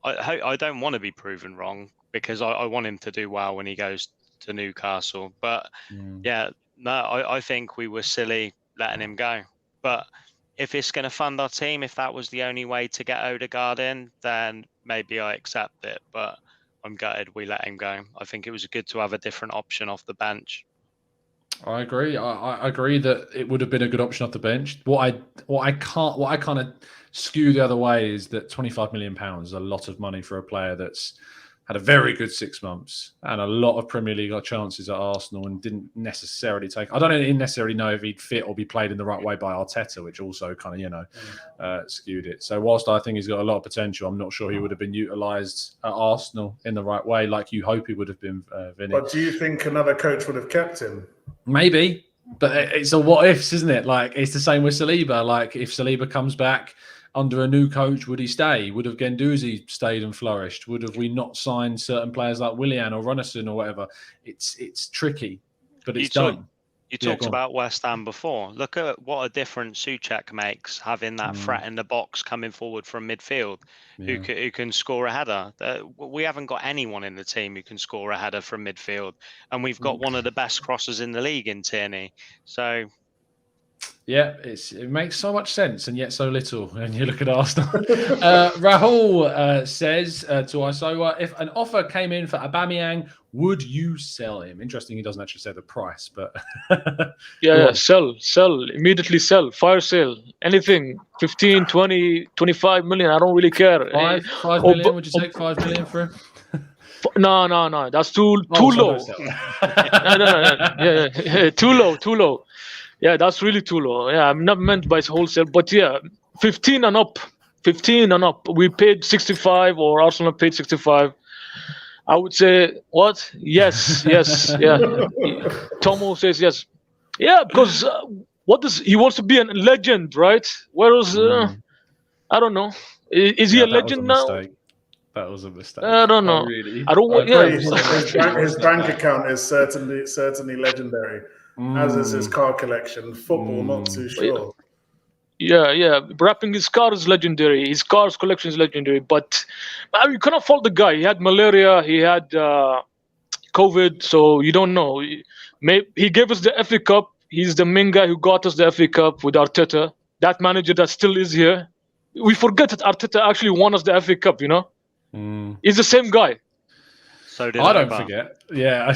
I don't want to be proven wrong, because I want him to do well when he goes to Newcastle. But I think we were silly letting him go. But if it's going to fund our team, if that was the only way to get Odegaard in, then maybe I accept it. But I'm gutted we let him go. I think it was good to have a different option off the bench. I agree. I agree that it would have been a good option off the bench. What I kind of skew the other way is that £25 million is a lot of money for a player that's had a very good 6 months and a lot of Premier League chances at Arsenal and didn't necessarily take. I don't necessarily know if he'd fit or be played in the right way by Arteta, which also kind of, skewed it. So whilst I think he's got a lot of potential, I'm not sure he would have been utilised at Arsenal in the right way like you hope he would have been, Vinny. But do you think another coach would have kept him? Maybe, but it's a what ifs, isn't it? Like, it's the same with Saliba. Like, if Saliba comes back under a new coach, would he stay? Would have Guendouzi stayed and flourished? Would have we not signed certain players like Willian or Runnison or whatever? It's tricky, but it's done. You talked about West Ham before. Look at what a difference Souček makes, having that threat in the box coming forward from midfield, who can score a header. We haven't got anyone in the team who can score a header from midfield, and we've got one of the best crossers in the league in Tierney. So. Yeah, it makes so much sense and yet so little. And you look at Arsenal. Rahul says to Isoa, if an offer came in for Aubameyang, would you sell him? Interesting, he doesn't actually say the price, but sell, immediately sell, fire sale, anything, 15, 20, 25 million, I don't really care. 5 million, would you take 5 million for him? No, that's too low. No. Too low. Yeah, that's really too low. Yeah, I'm not meant by wholesale, but 15 and up. We paid 65, or Arsenal paid 65. I would say, what? Yes, yeah. Tomo says yes. Yeah, because he wants to be a legend, right? Whereas, I don't know. Is he a legend now? That was a mistake. I don't know. Really. I don't want. His bank account is certainly legendary. As is his car collection. Football, not too sure. Yeah. Wrapping his car is legendary. His car's collection is legendary. But you cannot fault the guy. He had malaria. He had COVID. So you don't know. He gave us the FA Cup. He's the main guy who got us the FA Cup with Arteta. That manager that still is here. We forget that Arteta actually won us the FA Cup, He's the same guy. So did I don't forget. Yeah.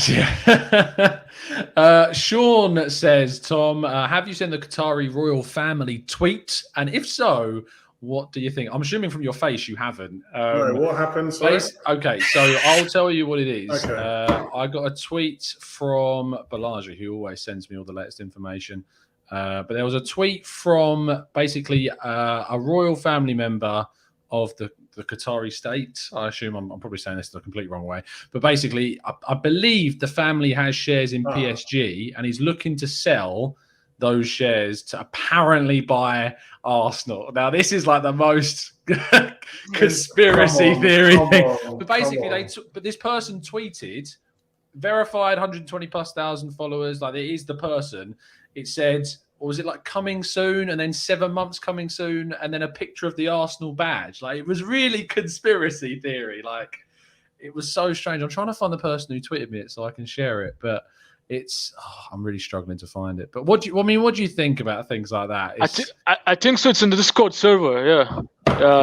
Sean says, Tom, have you seen the Qatari royal family tweet? And if so, what do you think? I'm assuming from your face you haven't. No, what happened? Okay, so I'll tell you what it is. Okay. I got a tweet from Bellerin, who always sends me all the latest information. But there was a tweet from basically a royal family member of the Qatari state. I assume I'm probably saying this the completely wrong way, but basically, I believe the family has shares in PSG, and he's looking to sell those shares to apparently buy Arsenal. Now, this is like the most conspiracy theory thing. But basically, but this person tweeted, verified 120,000+ followers. Like, it is the person. It said, or was it like coming soon, and then 7 months coming soon, and then a picture of the Arsenal badge? Like, it was really conspiracy theory. Like, it was so strange. I'm trying to find the person who tweeted me it so I can share it, but I'm really struggling to find it. But what do you think about things like that? I think so. It's in the Discord server. Yeah.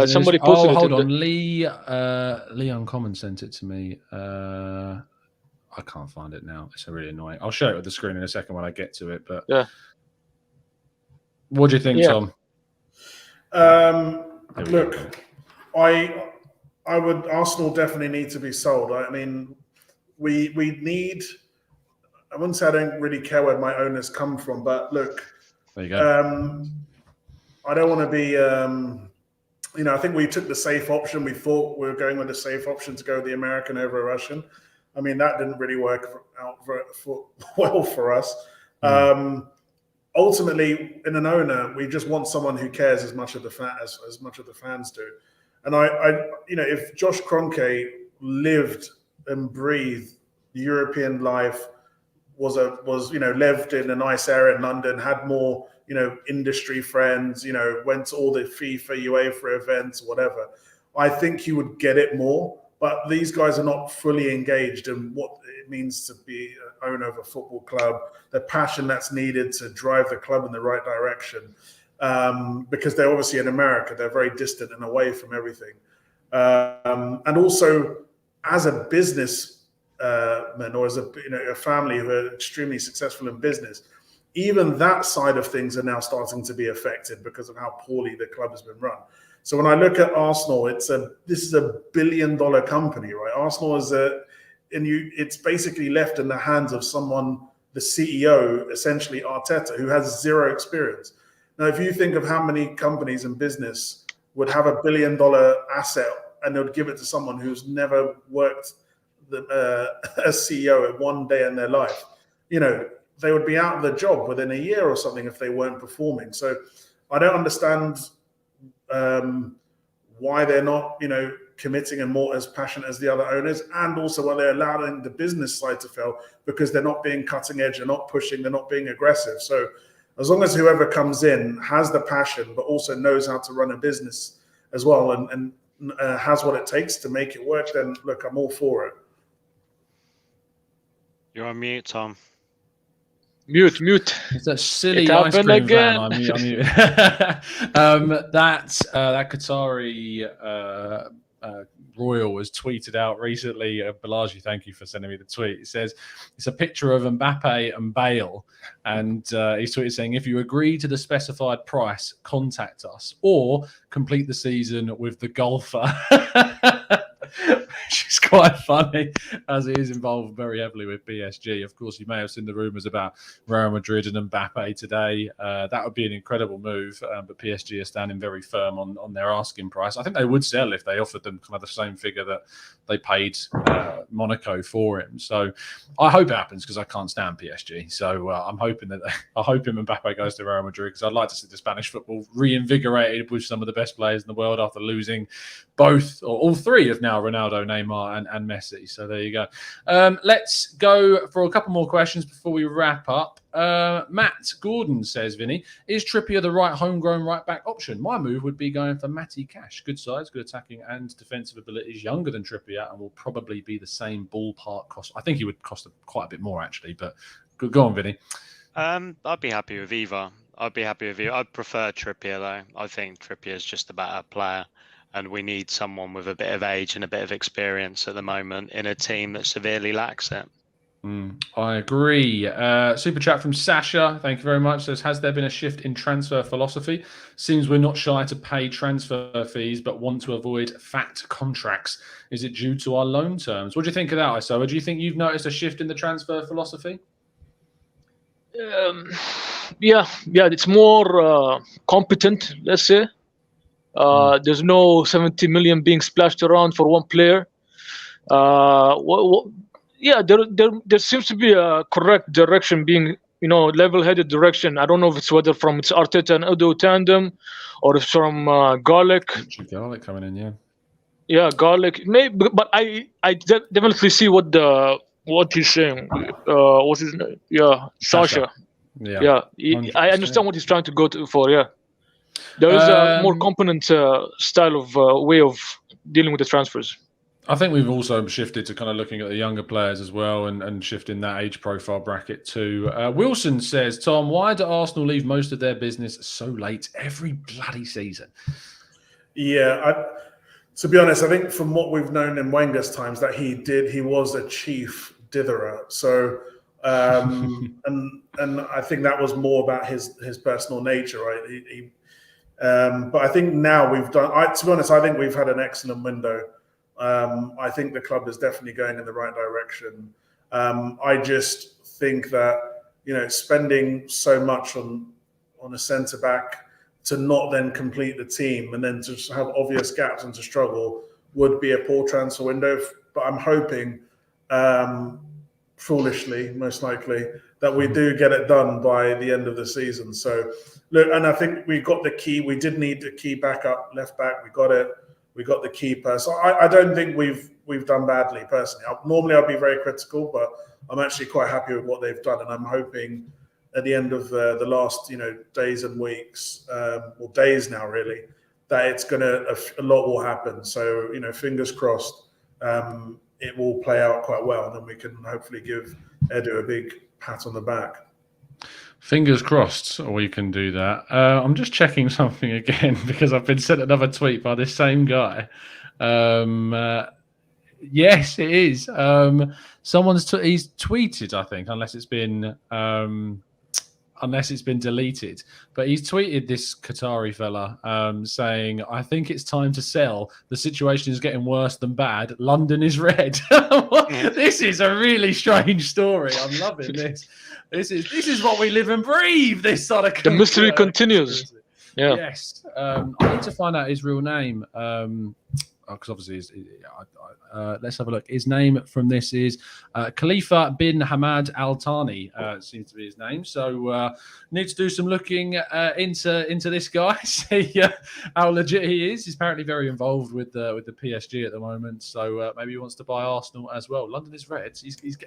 Somebody posted it. Hold on. Leon Common sent it to me. I can't find it now. It's really annoying. I'll show it with the screen in a second when I get to it. But yeah. What do you think, Tom? Look, Arsenal definitely need to be sold. I mean, we need I wouldn't say I don't really care where my owners come from, but look, there you go. I don't want to be, I think we took the safe option. We thought we were going with the safe option to go the American over a Russian. I mean, that didn't really work out well for us. Ultimately, in an owner, we just want someone who cares as much of the fans do. And if Josh Kroenke lived and breathed European life, lived in a nice area in London, had more, industry friends, went to all the FIFA, UEFA events, whatever, I think he would get it more. But these guys are not fully engaged in what it means to be an owner of a football club, the passion that's needed to drive the club in the right direction. Because they're obviously in America, they're very distant and away from everything. And also, as a businessman or as a family who are extremely successful in business, even that side of things are now starting to be affected because of how poorly the club has been run. So when I look at Arsenal, this is a $1 billion company, right? Arsenal it's basically left in the hands of someone, the CEO, essentially Arteta, who has zero experience. Now, if you think of how many companies in business would have $1 billion asset and they would give it to someone who's never worked as CEO in one day in their life, they would be out of the job within a year or something if they weren't performing. So I don't understand why they're not, committing and more as passionate as the other owners, and also why they're allowing the business side to fail because they're not being cutting edge, they're not pushing, they're not being aggressive. So as long as whoever comes in has the passion, but also knows how to run a business as well and has what it takes to make it work, then look, I'm all for it. You're on mute, Tom. Mute. It's that silly ice cream again. Van. I'm mute. That Qatari royal was tweeted out recently. Balaji, thank you for sending me the tweet. It says it's a picture of Mbappe and Bale, and he's tweeted saying, "If you agree to the specified price, contact us or complete the season with the golfer." Which is quite funny, as he is involved very heavily with PSG. Of course, you may have seen the rumours about Real Madrid and Mbappe today. That would be an incredible move, but PSG are standing very firm on their asking price. I think they would sell if they offered them kind of the same figure that they paid Monaco for him. So I hope it happens because I can't stand PSG. So I hope Mbappe goes to Real Madrid because I'd like to see the Spanish football reinvigorated with some of the best players in the world after losing both or all three of now Ronaldo, Neymar and Messi. So there you go. Let's go for a couple more questions before we wrap up. Matt Gordon says, Vinny, is Trippier the right homegrown right-back option? My move would be going for Matty Cash. Good size, good attacking and defensive abilities, younger than Trippier and will probably be the same ballpark cost. I think he would cost quite a bit more, actually, but go on, Vinny. I'd be happy with either. I'd prefer Trippier, though. I think Trippier is just a better player. And we need someone with a bit of age and a bit of experience at the moment in a team that severely lacks it. I agree. Super chat from Sasha. Thank you very much. Says, has there been a shift in transfer philosophy? Seems we're not shy to pay transfer fees, but want to avoid fat contracts. Is it due to our loan terms? What do you think of that, Isoa? Do you think you've noticed a shift in the transfer philosophy? Yeah, it's more competent, let's say. There's no 70 million being splashed around for one player. There seems to be a correct direction being, level-headed direction. I don't know if it's whether from it's Arteta and Udo tandem, or it's from Garlic. Garlic coming in, yeah. Yeah, Garlic. Maybe, but I definitely see what he's saying. What's his name? Yeah, Sasha. Yeah. I understand what he's trying to go for. Yeah. There is a more competent style of way of dealing with the transfers. I think we've also shifted to kind of looking at the younger players as well and shifting that age profile bracket too. Wilson says, Tom, why do Arsenal leave most of their business so late every bloody season? Yeah, to be honest, I think from what we've known in Wenger's times that he was a chief ditherer. So, and I think that was more about his personal nature, right? But I think now we've done. To be honest, I think we've had an excellent window. I think the club is definitely going in the right direction. I just think that, spending so much on a centre back to not then complete the team and then to have obvious gaps and to struggle would be a poor transfer window. But I'm hoping, foolishly, most likely, that we do get it done by the end of the season. So, look, and I think we got the key. We did need the key backup left back. We got it. We got the keeper. So I don't think we've done badly personally. Normally I'll be very critical, but I'm actually quite happy with what they've done, and I'm hoping at the end of the last days and weeks, or days now really, that it's a lot will happen. So fingers crossed, it will play out quite well, and then we can hopefully give Edu a big pat on the back. Fingers crossed, we can do that. I'm just checking something again because I've been sent another tweet by this same guy. Yes, it is. He's tweeted, I think, unless it's been deleted. But he's tweeted this Qatari fella saying, "I think it's time to sell. The situation is getting worse than bad. London is red." This is a really strange story. I'm loving this. This is what we live and breathe. This sort of the mystery continues. Yeah. Yes. I need to find out his real name. Because obviously, let's have a look. His name from this is Khalifa bin Hamad Al Thani. Seems to be his name. So need to do some looking into this guy, see how legit he is. He's apparently very involved with the PSG at the moment. So maybe he wants to buy Arsenal as well. London is red.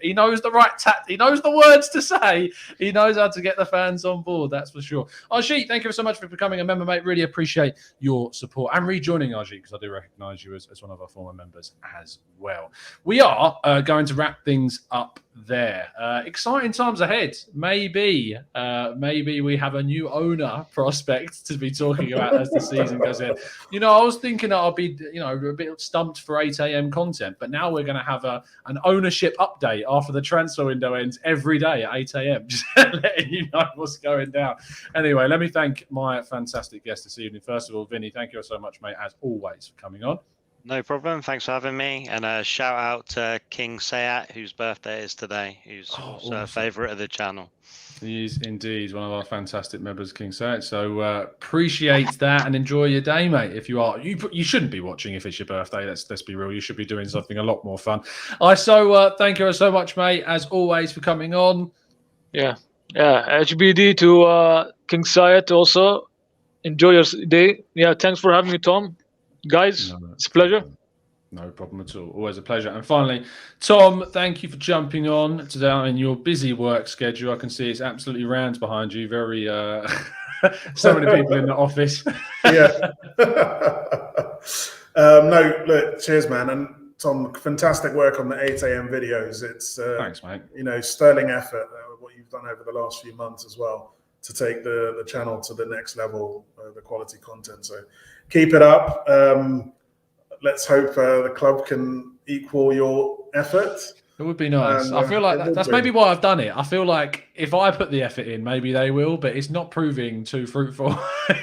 He knows the right he knows the words to say. He knows how to get the fans on board. That's for sure. Arjit, thank you so much for becoming a member, mate. Really appreciate your support and rejoining, Arjit, because I do recognise you as one of our former members as well. We are going to wrap things up there. Exciting times ahead. Maybe we have a new owner prospect to be talking about as the season goes in. I was thinking that I'll be a bit stumped for 8 a.m. content, but now we're going to have an ownership update after the transfer window ends every day at 8 a.m. just letting you know what's going down. Anyway, let me thank my fantastic guest this evening. First of all, Vinny, thank you so much, mate, as always, for coming on. No problem. Thanks for having me. And a shout out to King Sayat, whose birthday is today, who's also a favourite of the channel. He is indeed one of our fantastic members, King Sayat. So appreciate that and enjoy your day, mate. If you are, you shouldn't be watching if it's your birthday. Let's be real. You should be doing something a lot more fun. Thank you so much, mate, as always, for coming on. Yeah. HBD to King Sayat also. Enjoy your day. Yeah, thanks for having me, Tom. Guys, it's a pleasure. No problem at all. Always a pleasure. And finally, Tom, thank you for jumping on today in your busy work schedule. I can see it's absolutely rammed behind you. Very, so many people in the office. Yeah. No, look, cheers, man. And Tom, fantastic work on the 8 a.m. videos. It's thanks, mate. Sterling effort. What you've done over the last few months as well to take the channel to the next level, the quality content. So keep it up. Let's hope the club can equal your effort. It would be nice. And, I feel like that's maybe why I've done it. I feel like if I put the effort in, maybe they will, but it's not proving too fruitful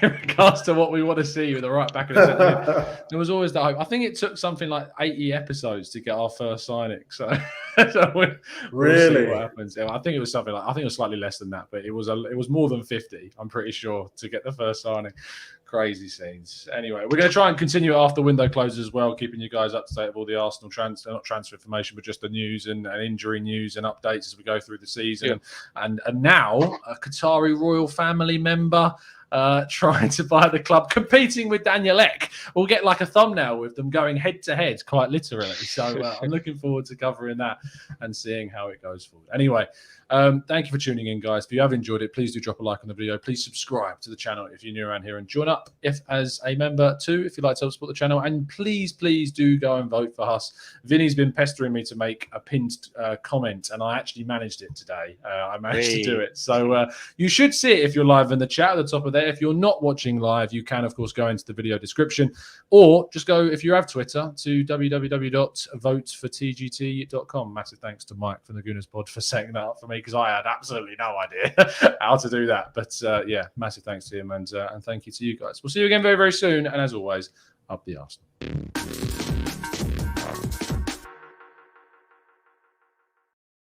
in regards to what we want to see with the right back of the centre. There was always that hope. I think it took something like 80 episodes to get our first signing. So we'll really see what happens. I think it was something like, I think it was slightly less than that, but it was more than 50, I'm pretty sure, to get the first signing. Crazy scenes. Anyway, we're going to try and continue it after window closes as well, keeping you guys up to date with all the Arsenal not transfer information, but just the news and injury news and updates as we go through the season. Yeah. And now a Qatari royal family member trying to buy the club, competing with Daniel Ek. We'll get like a thumbnail with them going head to head, quite literally. So I'm looking forward to covering that and seeing how it goes forward. Anyway, thank you for tuning in, guys. If you have enjoyed it, please do drop a like on the video. Please subscribe to the channel if you're new around here and join up as a member too, if you'd like to help support the channel. And please do go and vote for us. Vinny's been pestering me to make a pinned comment, and I actually managed it today. I managed to do it. So you should see it if you're live in the chat at the top of there. If you're not watching live, you can, of course, go into the video description, or just go, if you have Twitter, to www.votefortgt.com. Massive thanks to Mike from the Gooners pod for setting that up for me, because I had absolutely no idea how to do that. But yeah, massive thanks to him, and thank you to you guys. We'll see you again very, very soon. And as always, up the Arsenal.